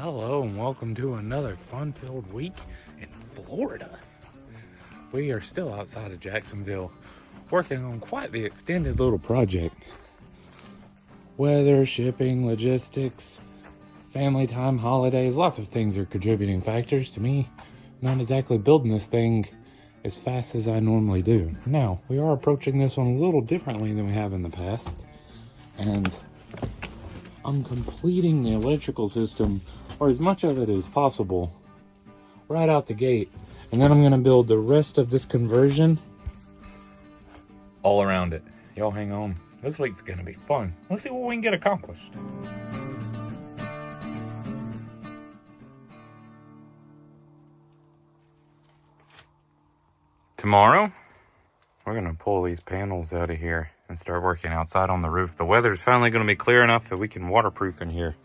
Hello and welcome to another fun-filled week in Florida. We are still outside of Jacksonville, working on quite the extended little project. Weather, shipping, logistics, family time, holidays, lots of things are contributing factors to me not exactly building this thing as fast as I normally do. Now, we are approaching this one a little differently than we have in the past, and I'm completing the electrical system, or as much of it as possible, right out the gate. And then I'm gonna build the rest of this conversion all around it. Y'all hang on. This week's gonna be fun. Let's see what we can get accomplished. Tomorrow, we're gonna pull these panels out of here and start working outside on the roof. The weather's finally gonna be clear enough that we can waterproof in here.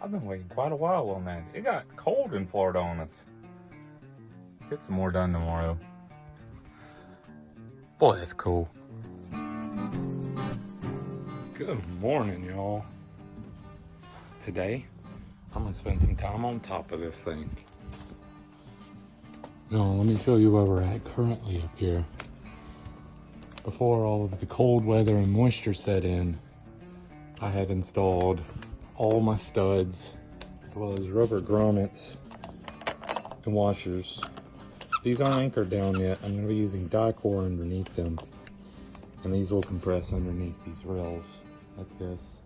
I've been waiting quite a while on that. It got cold in Florida on us. Get some more done tomorrow. Boy, that's cool. Good morning, y'all. Today, I'm gonna spend some time on top of this thing. Now, let me show you where we're at currently up here. Before all of the cold weather and moisture set in, I had installed all my studs, as well as rubber grommets and washers. These aren't anchored down yet. I'm gonna be using die-core underneath them. And these will compress underneath these rails, like this.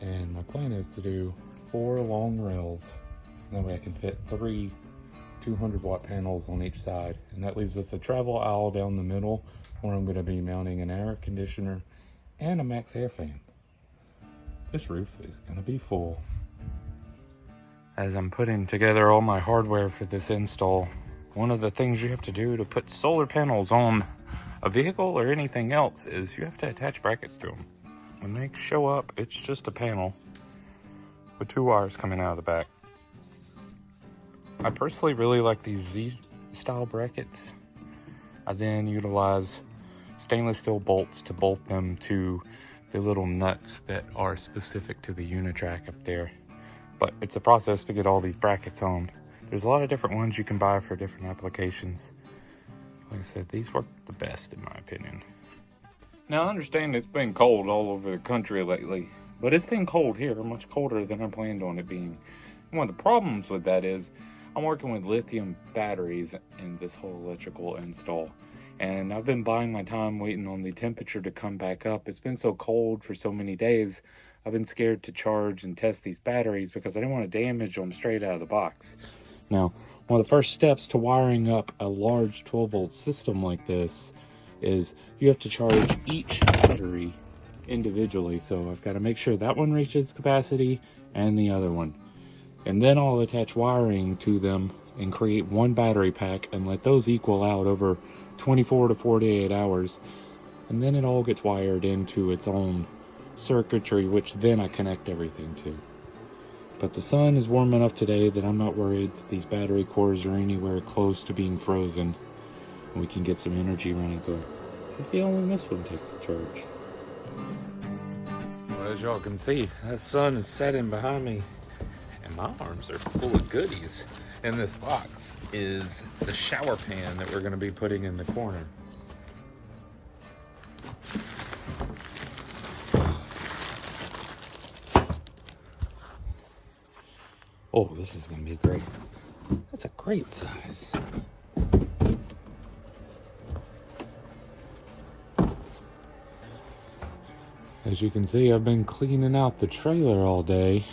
And my plan is to do 4 long rails. That way I can fit 3 200-watt panels on each side. And that leaves us a travel aisle down the middle, where I'm gonna be mounting an air conditioner and a max air fan. This roof is gonna be full. As I'm putting together all my hardware for this install, one of the things you have to do to put solar panels on a vehicle or anything else is you have to attach brackets to them. When they show up, it's just a panel with 2 wires coming out of the back. I personally really like these Z-style brackets. I then utilize stainless steel bolts to bolt them to the little nuts that are specific to the unitrack up there. But it's a process to get all these brackets on. There's a lot of different ones you can buy for different applications. Like I said, these work the best in my opinion. Now I understand it's been cold all over the country lately, but it's been cold here, much colder than I planned on it being. One of the problems with that is I'm working with lithium batteries in this whole electrical install. And I've been buying my time waiting on the temperature to come back up. It's been so cold for so many days. I've been scared to charge and test these batteries because I didn't want to damage them straight out of the box. Now, one of the first steps to wiring up a large 12-volt system like this is you have to charge each battery individually. So I've got to make sure that one reaches capacity and the other one. And then I'll attach wiring to them and create one battery pack and let those equal out over 24 to 48 hours. And then it all gets wired into its own circuitry, which then I connect everything to. But the sun is warm enough today that I'm not worried that these battery cores are anywhere close to being frozen. And we can get some energy running through. Let's see how long this one takes to charge. Well, as y'all can see, that sun is setting behind me. And my arms are full of goodies. In this box is the shower pan that we're going to be putting in the corner. Oh, this is going to be great. That's a great size. As you can see, I've been cleaning out the trailer all day.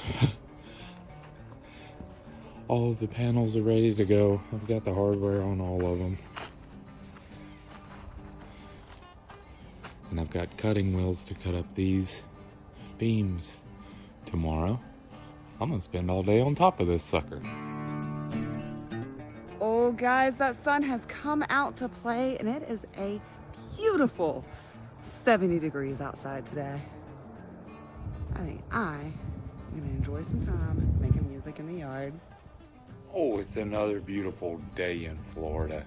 All of the panels are ready to go. I've got the hardware on all of them. And I've got cutting wheels to cut up these beams. Tomorrow, I'm gonna spend all day on top of this sucker. Oh guys, that sun has come out to play and it is a beautiful 70 degrees outside today. I think I'm gonna enjoy some time making music in the yard. Oh, it's another beautiful day in Florida.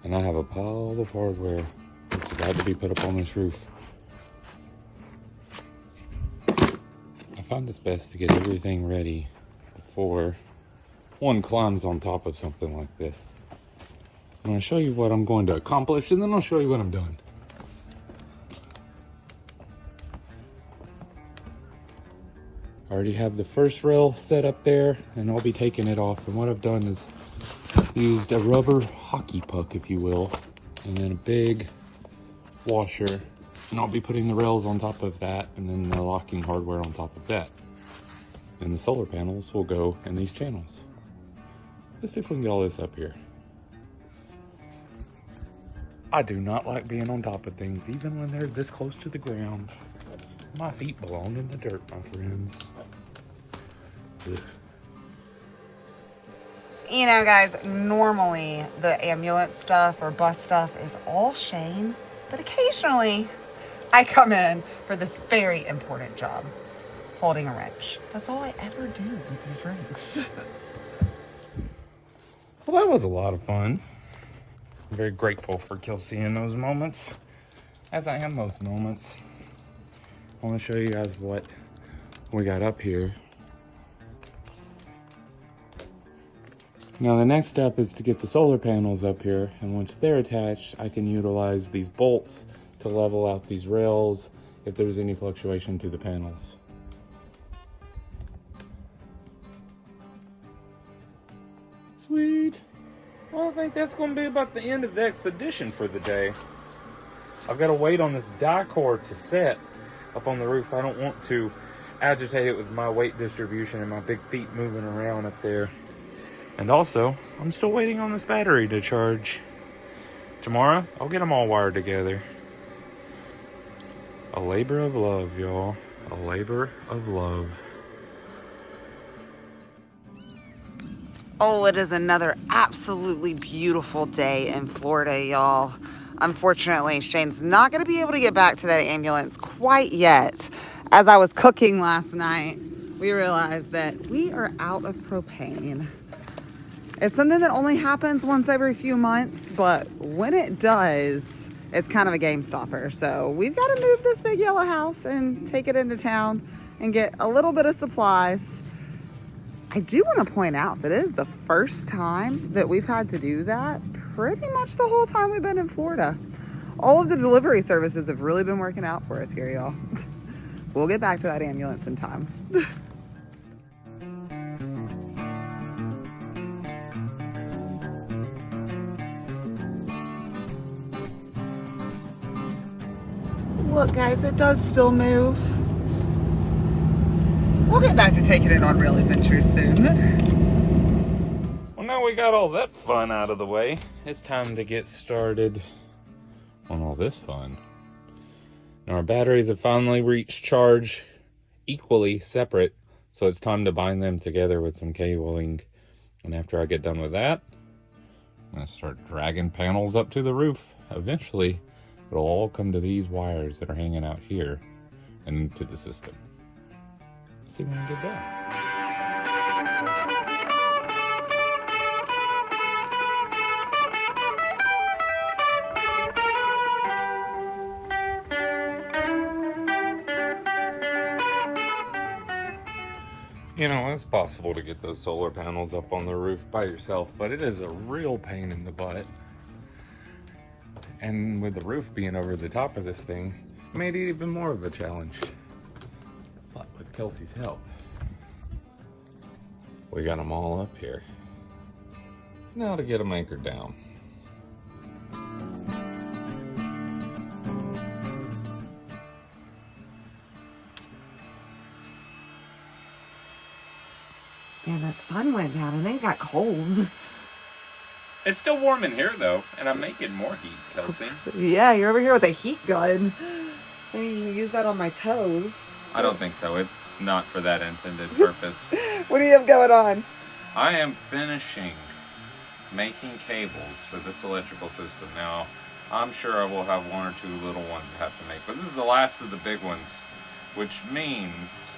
And I have a pile of hardware that's about to be put up on this roof. find it's best to get everything ready before one climbs on top of something like this. I'm going to show you what I'm going to accomplish, and then I'll show you what I'm doing. I already have the first rail set up there, and I'll be taking it off. And what I've done is used a rubber hockey puck, if you will, and then a big washer. And I'll be putting the rails on top of that, and then the locking hardware on top of that. And the solar panels will go in these channels. Let's see if we can get all this up here. I do not like being on top of things, even when they're this close to the ground. My feet belong in the dirt, my friends. Ugh. You know, guys, normally the ambulance stuff or bus stuff is all Shane, but occasionally I come in for this very important job, holding a wrench. That's all I ever do with these rigs. Well, that was a lot of fun. I'm very grateful for Kelsey in those moments, as I am most moments. I want to show you guys what we got up here. Now the next step is to get the solar panels up here, and once they're attached, I can utilize these bolts to level out these rails if there's any fluctuation to the panels. Sweet. Well, I think that's going to be about the end of the expedition for the day. I've got to wait on this die cord to set up on the roof. I don't want to agitate it with my weight distribution and my big feet moving around up there. And also, I'm still waiting on this battery to charge. Tomorrow, I'll get them all wired together. A labor of love, y'all. A labor of love. Oh, it is another absolutely beautiful day in Florida, y'all. Unfortunately, Shane's not going to be able to get back to that ambulance quite yet. As I was cooking last night, we realized that we are out of propane. It's something that only happens once every few months, but when it does, it's kind of a game stopper. So we've got to move this big yellow house and take it into town and get a little bit of supplies. I do want to point out that it is the first time that we've had to do that pretty much the whole time we've been in Florida. All of the delivery services have really been working out for us here, y'all. We'll get back to that ambulance in time. Look, guys, it does still move. We'll get back to taking it on real adventures soon. Well, now we got all that fun out of the way. It's time to get started on all this fun. Now our batteries have finally reached charge equally separate, so it's time to bind them together with some cabling. And after I get done with that, I'm going to start dragging panels up to the roof. Eventually, it'll all come to these wires that are hanging out here and into the system. Let's see when we get done. You know, it's possible to get those solar panels up on the roof by yourself, but it is a real pain in the butt. And with the roof being over the top of this thing, it made it even more of a challenge. But with Kelsey's help, we got them all up here. Now to get them anchored down. Man, that sun went down and it got cold. It's still warm in here though, and I'm making more heat, Kelsey. Yeah, you're over here with a heat gun. Maybe you can use that on my toes. I don't think so. It's not for that intended purpose. What do you have going on? I am finishing making cables for this electrical system. Now, I'm sure I will have one or two little ones I have to make, but this is the last of the big ones, which means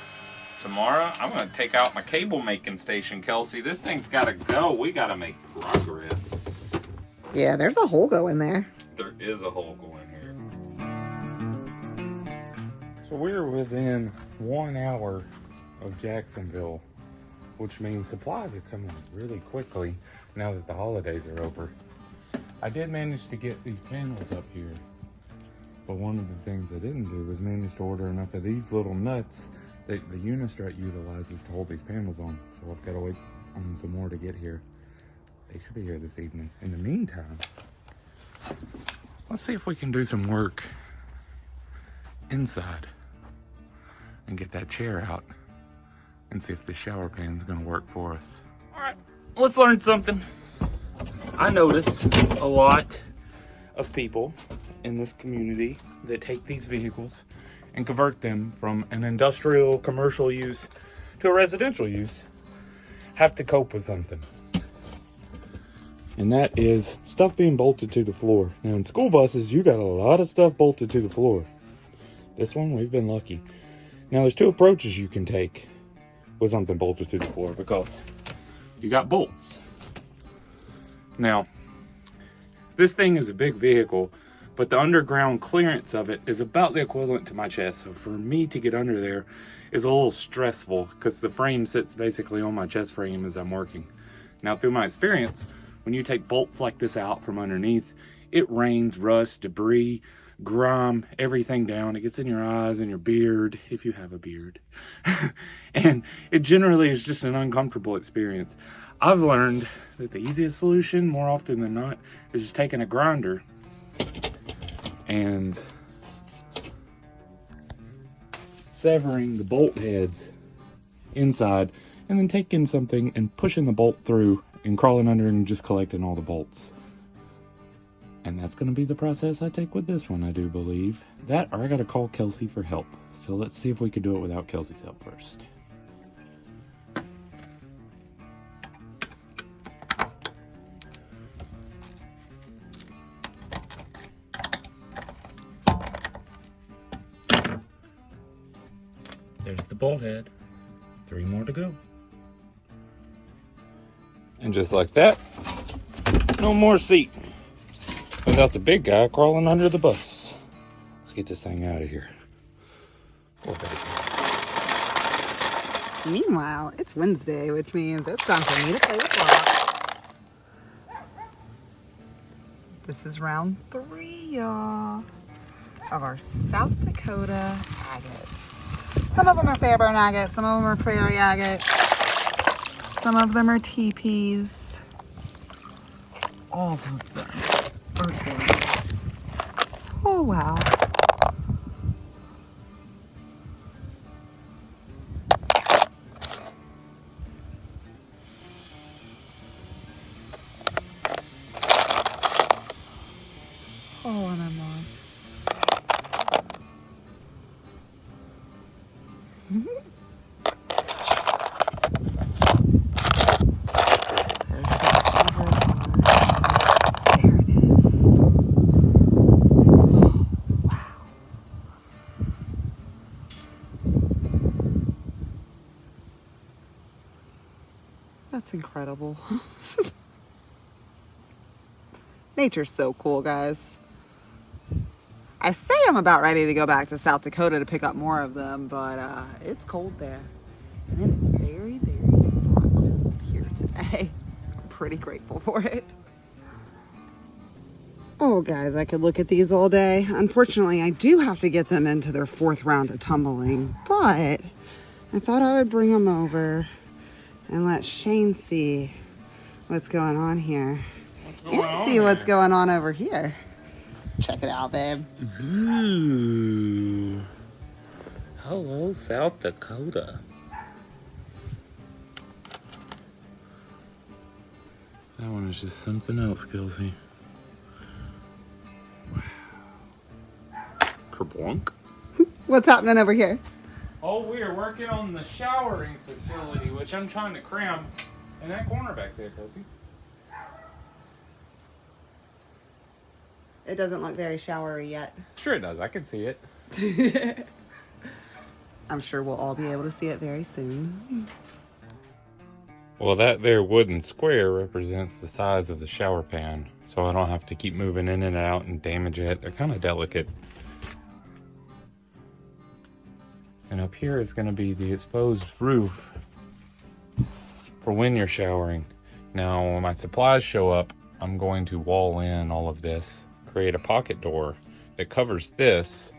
tomorrow I'm going to take out my cable making station, Kelsey. This thing's got to go. We got to make progress. Yeah, there's a hole going there. There is a hole going here. So we're within 1 hour of Jacksonville, which means supplies are coming really quickly now that the holidays are over. I did manage to get these panels up here, but one of the things I didn't do was manage to order enough of these little nuts that the Unistrut utilizes to hold these panels on. So I've got to wait on some more to get here. They should be here this evening. In the meantime, let's see if we can do some work inside and get that chair out and see if the shower pan's gonna work for us. All right, let's learn something. I notice a lot of people in this community that take these vehicles and convert them from an industrial commercial use to a residential use have to cope with something. And that is stuff being bolted to the floor. Now in school buses, you got a lot of stuff bolted to the floor. This one, we've been lucky. Now there's two approaches you can take with something bolted to the floor, because you got bolts. Now, this thing is a big vehicle, but the underground clearance of it is about the equivalent to my chest. So for me to get under there is a little stressful, because the frame sits basically on my chest frame as I'm working. Now through my experience, when you take bolts like this out from underneath, it rains rust, debris, grime, everything down. It gets in your eyes and your beard, if you have a beard. And it generally is just an uncomfortable experience. I've learned that the easiest solution, more often than not, is just taking a grinder and severing the bolt heads inside, and then taking something and pushing the bolt through and crawling under and just collecting all the bolts. And that's going to be the process I take with this one, I do believe. That, or I got to call Kelsey for help. So let's see if we could do it without Kelsey's help first. There's the bolt head. 3 more to go. And just like that, no more seat without the big guy crawling under the bus. Let's get this thing out of here. Poor baby. Meanwhile, it's Wednesday, which means it's time for me to play with blocks. This is round 3, y'all, of our South Dakota agates. Some of them are Fairburn agates, some of them are prairie agates, some of them are teepees. All of them are gorgeous. Oh, wow. Oh, and I'm on. That's incredible. Nature's so cool, guys. I say I'm about ready to go back to South Dakota to pick up more of them, but it's cold there. And it is very, very not cold here today. I'm pretty grateful for it. Oh, guys, I could look at these all day. Unfortunately, I do have to get them into their 4th round of tumbling, but I thought I would bring them over and let Shane see what's going on here. And see what's going on over here. Check it out, babe. Ooh. Hello, South Dakota. That one is just something else, Kelsey. Wow. Kerblunk. What's happening over here? Oh, we are working on the showering facility, which I'm trying to cram in that corner back there, Kelsey. It doesn't look very showery yet. Sure it does. I can see it. I'm sure we'll all be able to see it very soon. Well, that there wooden square represents the size of the shower pan, so I don't have to keep moving in and out and damage it. They're kind of delicate. And up here is going to be the exposed roof for when you're showering. Now, when my supplies show up, I'm going to wall in all of this, create a pocket door that covers this,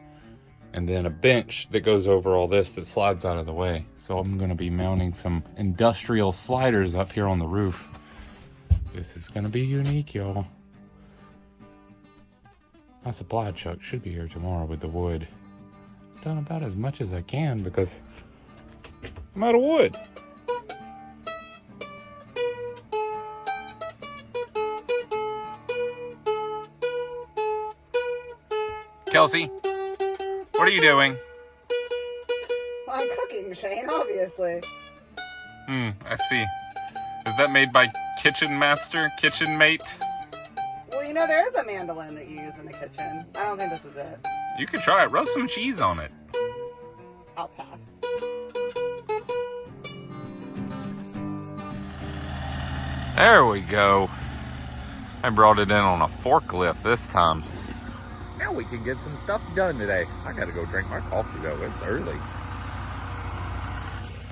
and then a bench that goes over all this that slides out of the way. So I'm going to be mounting some industrial sliders up here on the roof. This is going to be unique, y'all. My supply truck should be here tomorrow with the wood. I've done about as much as I can because I'm out of wood. Kelsey, what are you doing? Well, I'm cooking, Shane, obviously. I see. Is that made by Kitchen Master, Kitchen Mate? Well, you know, there is a mandolin that you use in the kitchen. I don't think this is it. You could try it. Roast some cheese on it. I'll pass. There we go. I brought it in on a forklift this time. Now we can get some stuff done today. I gotta go drink my coffee though, it's early.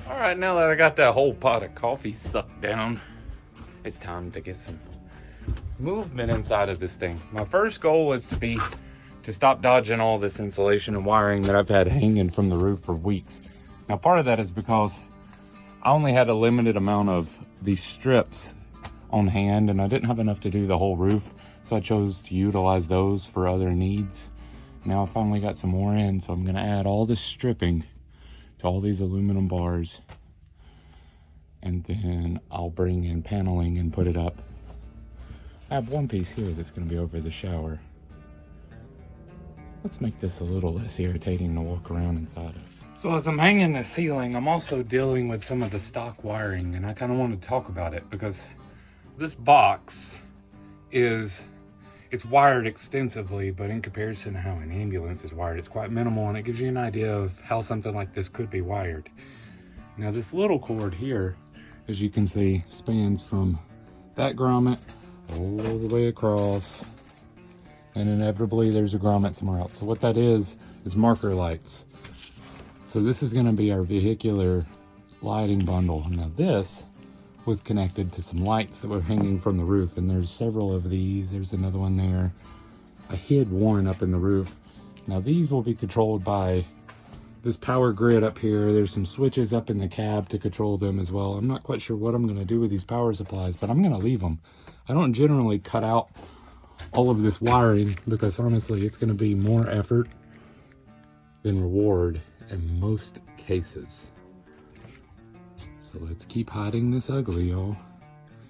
All right, now that I got that whole pot of coffee sucked down, it's time to get some movement inside of this thing. My first goal is to stop dodging all this insulation and wiring that I've had hanging from the roof for weeks. Now, part of that is because I only had a limited amount of these strips on hand and I didn't have enough to do the whole roof. So I chose to utilize those for other needs. Now I finally got some more in, so I'm gonna add all this stripping to all these aluminum bars. And then I'll bring in paneling and put it up. I have one piece here that's gonna be over the shower. Let's make this a little less irritating to walk around inside of. So as I'm hanging the ceiling, I'm also dealing with some of the stock wiring, and I kind of want to talk about it because this box it's wired extensively, but in comparison to how an ambulance is wired, it's quite minimal, and it gives you an idea of how something like this could be wired. Now this little cord here, as you can see, spans from that grommet all the way across, and inevitably there's a grommet somewhere else. So what that is marker lights. So this is going to be our vehicular lighting bundle. Now this was connected to some lights that were hanging from the roof, and there's several of these. There's another one there. I hid one up in the roof. Now these will be controlled by this power grid up here. There's some switches up in the cab to control them as well. I'm not quite sure what I'm going to do with these power supplies, but I'm going to leave them. I don't generally cut out all of this wiring because honestly it's going to be more effort than reward in most cases. So let's keep hiding this ugly, y'all,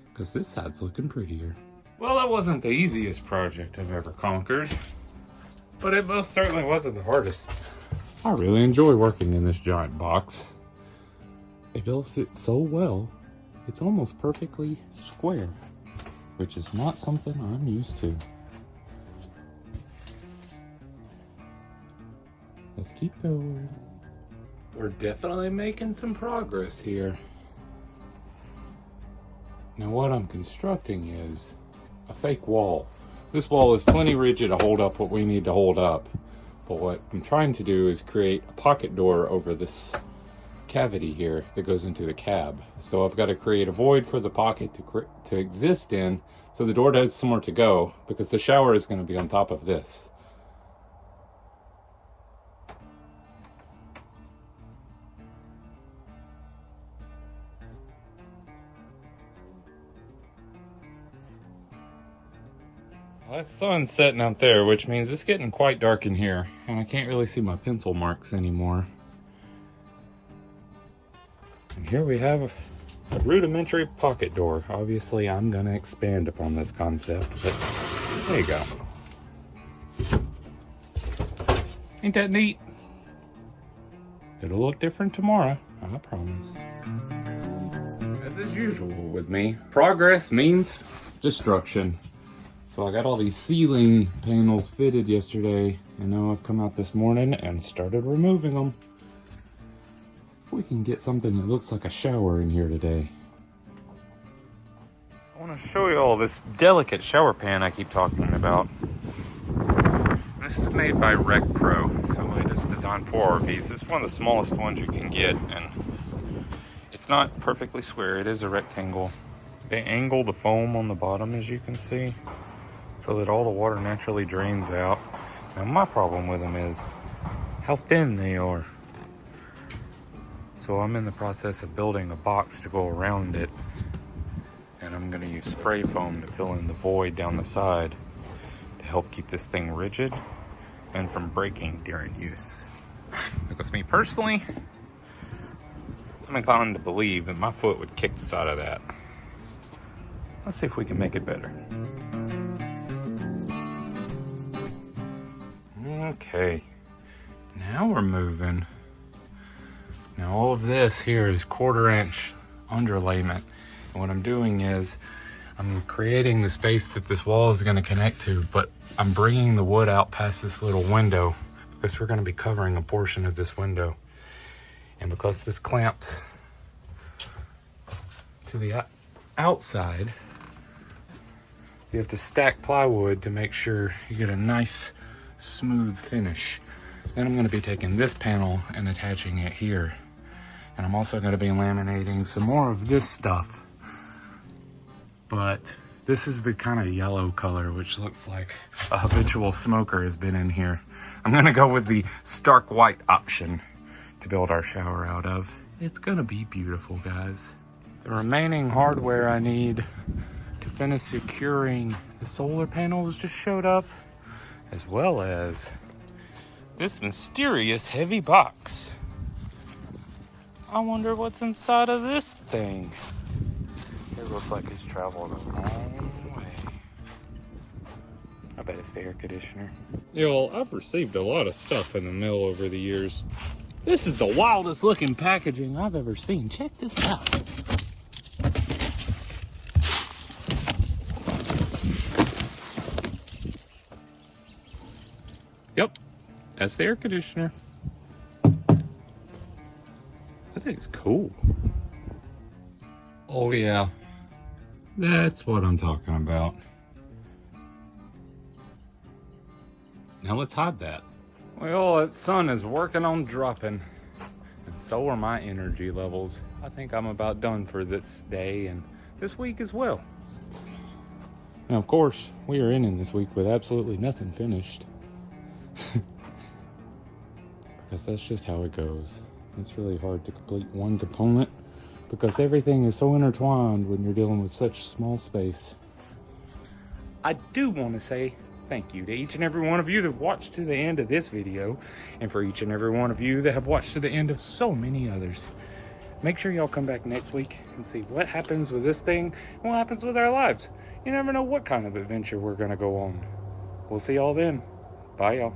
because this side's looking prettier. Well, that wasn't the easiest project I've ever conquered, but it most certainly wasn't the hardest. I really enjoy working in this giant box. They built it so well, it's almost perfectly square, which is not something I'm used to. Let's keep going. We're definitely making some progress here. Now what I'm constructing is a fake wall. This wall is plenty rigid to hold up what we need to hold up. But what I'm trying to do is create a pocket door over this cavity here that goes into the cab. So I've got to create a void for the pocket to exist in, so the door has somewhere to go, because the shower is going to be on top of this. Well, that sun's setting out there, which means it's getting quite dark in here, and I can't really see my pencil marks anymore. And here we have a rudimentary pocket door. Obviously, I'm going to expand upon this concept, but there you go. Ain't that neat? It'll look different tomorrow, I promise. As is usual with me, progress means destruction. So I got all these ceiling panels fitted yesterday, and now I've come out this morning and started removing them. If we can get something that looks like a shower in here today. I want to show you all this delicate shower pan I keep talking about. This is made by Red Cross, somebody that's designed for RVs. It's one of the smallest ones you can get, and it's not perfectly square. It is a rectangle. They angle the foam on the bottom, as you can see, so that all the water naturally drains out. Now, my problem with them is how thin they are. So I'm in the process of building a box to go around it, and I'm going to use spray foam to fill in the void down the side to help keep this thing rigid and from breaking during use. Because me personally, I'm inclined to believe that my foot would kick the side of that. Let's see if we can make it better. Okay, now we're moving. Now all of this here is 1/4 inch underlayment. And what I'm doing is I'm creating the space that this wall is going to connect to, but I'm bringing the wood out past this little window because we're going to be covering a portion of this window. And because this clamps to the outside, you have to stack plywood to make sure you get a nice smooth finish. Then I'm going to be taking this panel and attaching it here. And I'm also going to be laminating some more of this stuff. But this is the kind of yellow color, which looks like a habitual smoker has been in here. I'm going to go with the stark white option to build our shower out of. It's going to be beautiful, guys. The remaining hardware I need to finish securing the solar panels just showed up, as well as this mysterious heavy box. I wonder what's inside of this thing. It looks like it's traveled a long way. I bet it's the air conditioner. Yo, I've received a lot of stuff in the mail over the years. This is the wildest looking packaging I've ever seen. Check this out. Yep, that's the air conditioner. I think it's cool. Oh yeah, that's what I'm talking about. Now let's hide that. Well, that sun is working on dropping, and so are my energy levels. I think I'm about done for this day and this week as well. Now, of course, we are ending this week with absolutely nothing finished. Because that's just how it goes. It's really hard to complete one component because everything is so intertwined when you're dealing with such small space. I do want to say thank you to each and every one of you that watched to the end of this video, and for each and every one of you that have watched to the end of so many others. Make sure y'all come back next week and see what happens with this thing and what happens with our lives. You never know what kind of adventure we're going to go on. We'll see y'all then. Bye, y'all.